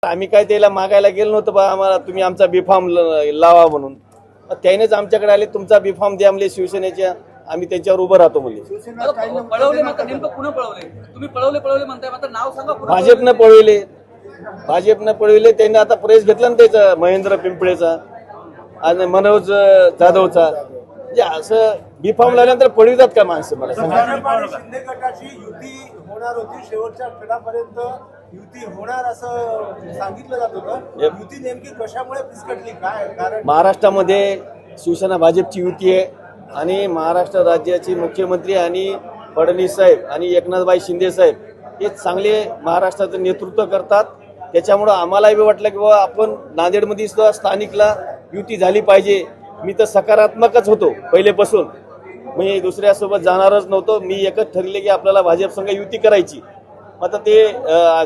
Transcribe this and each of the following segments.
आम्ही काय त्याला मागायला गेलो नव्हतं बा आम्हाला तुम्ही आमचा बीफॉर्म लावा म्हणून. त्यानेच आमच्याकडे आले तुमचा बीफॉर्म द्या म्हणले शिवसेनेच्या, आम्ही त्यांच्यावर उभं राहतो म्हणले. पळवले मात्र नेमकं कुणा पळवले? तुम्ही पळवले म्हणताय, मात्र नाव सांगा. भाजपनं पळविले त्यांनी. आता प्रेस घेतला ना त्याचा महेंद्र पिंपळेचा आणि मनोज जाधवचा. म्हणजे असं बीफॉर्म लावल्यानंतर पळवितात का माणसं? मला सांगा. शिंदे गटाची युती होणार होती, शेवटच्या क्षणापर्यंत युती होणार असं सांगितलं जात होतं. युती नेमकी कशामुळे फिसकटली, काय कारण? महाराष्ट्रामध्ये शिवसेना भाजपची युती आहे आणि महाराष्ट्र राज्याचे मुख्यमंत्री आणि फडणवीस साहेब आणि एकनाथभाई शिंदे साहेब हे चांगले महाराष्ट्राचं नेतृत्व करतात. त्याच्यामुळं आम्हालाही वाटलं की बाबा आपण नांदेडमध्ये सुद्धा स्थानिकला युती झाली पाहिजे. मी तर सकारात्मकच होतो पहिलेपासून, मी दुसऱ्यासोबत जाणारच नव्हतो. मी एकच ठरले की आपल्याला भाजप संघ युती करायची. आता ते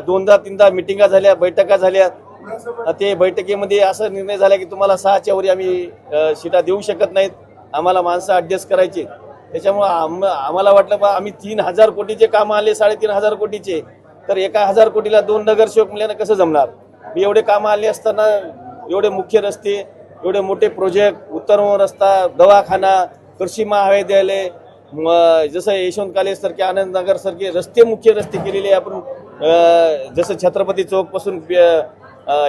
2-3 मिटिंगा झाल्या, बैठका झाल्या. ते बैठकीमध्ये असा निर्णय झाला की तुम्हाला 6च्या वरी आम्ही सीटा देऊ शकत नाहीत, आम्हाला माणसं ॲडजस्ट करायची. त्याच्यामुळं आम्हाला वाटलं बा आम्ही 3,000 कोटीचे कामं आले, 3,500 कोटीचे, तर 1,000 कोटीला 2 नगरसेवक मिळालं कसं जमणार? मी एवढे कामं आले असताना एवढे मुख्य रस्ते, एवढे मोठे प्रोजेक्ट, उत्तर रस्ता, दवाखाना, कृषी महाविद्यालय, जसं यशवंत कॉलेज सारखे, आनंद नगर सारखे रस्ते, मुख्य रस्ते केलेले आपण, जसं छत्रपती चौक पासून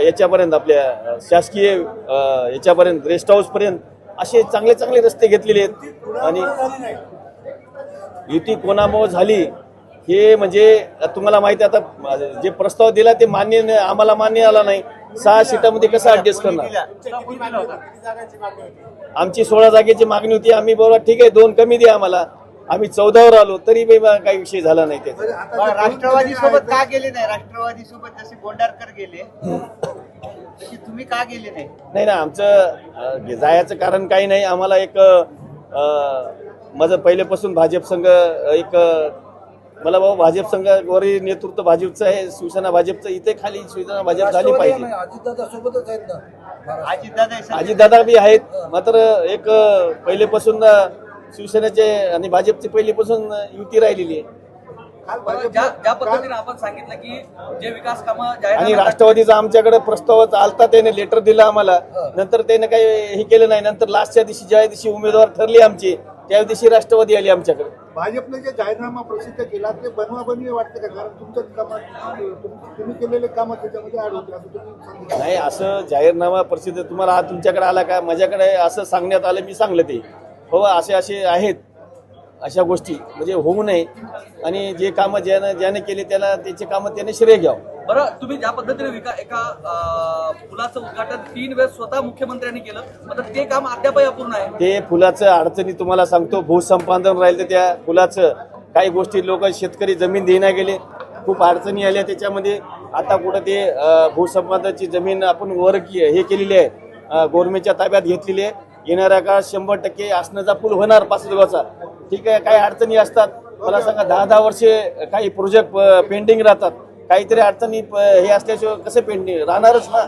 याच्यापर्यंत आपल्या शासकीय याच्यापर्यंत रेस्ट हाऊस पर्यंत असे चांगले चांगले रस्ते घेतलेले आहेत. आणि युती कोणामुळे झाली हे म्हणजे तुम्हाला माहिती आहे. आता जे प्रस्ताव दिला ते आम्हाला मान्य आला नाही. 6 सीटामध्ये कसं ऍडजस्ट करणार? आमची 16 जागेची मागणी होती. आम्ही बरोबर ठीक आहे 2 कमी द्या आम्हाला, आम्ही 14वर आलो तरी काही विषय झाला नाही. त्याचा राष्ट्रवादी सोबत का गेले नाही? राष्ट्रवादी सोबत जसे बोंडारकर गेले तशी तुम्ही का गेले नाही? नाही ना, आमचं जायचं कारण काही नाही. आम्हाला एक माझं पहिल्यापासून भाजप संघ एक मला बाबा भाजप संघावरील नेतृत्व भाजपचं आहे, शिवसेना भाजपचं. इथे खाली शिवसेना भाजप झाली पाहिजे. अजितदादा बी आहेत, मात्र एक पहिलेपासून शिवसेनेचे आणि भाजपची पहिलीपासून युती राहिलेली आहे. ज्या पद्धतीने आपण सांगितलं की जे विकास कामं आणि राष्ट्रवादीचा आमच्याकडे प्रस्ताव आलता, त्याने लेटर दिलं आम्हाला, नंतर त्याने काही हे केलं नाही. नंतर लास्टच्या दिवशी ज्या दिवशी उमेदवार ठरली आमची त्या दिवशी राष्ट्रवादी आली आमच्याकडे. भाजपने जे जाहीरनामा प्रसिद्ध केला ते बनवाबनवी वाटते का? कारण तुमच्याच कामात तुम्ही केलेले काम त्याच्यामध्ये ऍड होते असं तुम्ही सांगितलं. नाही, असं जाहीरनामा प्रसिद्ध तुम्हाला तुमच्याकडे आला का? माझ्याकडे असं सांगण्यात आलं, मी सांगलं ते हो असे आहेत अशा गोष्टी, म्हणजे होऊ नये. आणि जे कामं ज्याने केले त्याला त्याचे कामं त्याने श्रेय घ्यावं. बरं, तुम्ही ज्या पद्धतीने एका पुलाचं उद्घाटन 3 वेळेस स्वतः मुख्यमंत्र्यांनी केलं, मात्र ते काम अद्यापही अपूर्ण आहे. ते पुलाचं अडचणी तुम्हाला सांगतो. भूसंपादन राहिलं तर त्या पुलाचं काही गोष्टी लोक शेतकरी जमीन देण्या गेले, खूप अडचणी आल्या त्याच्यामध्ये. आता कुठं ते भूसंपादनाची जमीन आपण हे केलेली आहे, गव्हर्नमेंटच्या ताब्यात घेतलेली आहे. येणाऱ्या काळात 100% आसनाचा पूल होणार 5 गावचा. ठीक आहे, काही अडचणी असतात. मला सांगा 10-10 वर्षे काही प्रोजेक्ट पेंडिंग राहतात. काहीतरी अडचणी हे असल्याशिवाय कसे पेंडिंग राहणारच ना.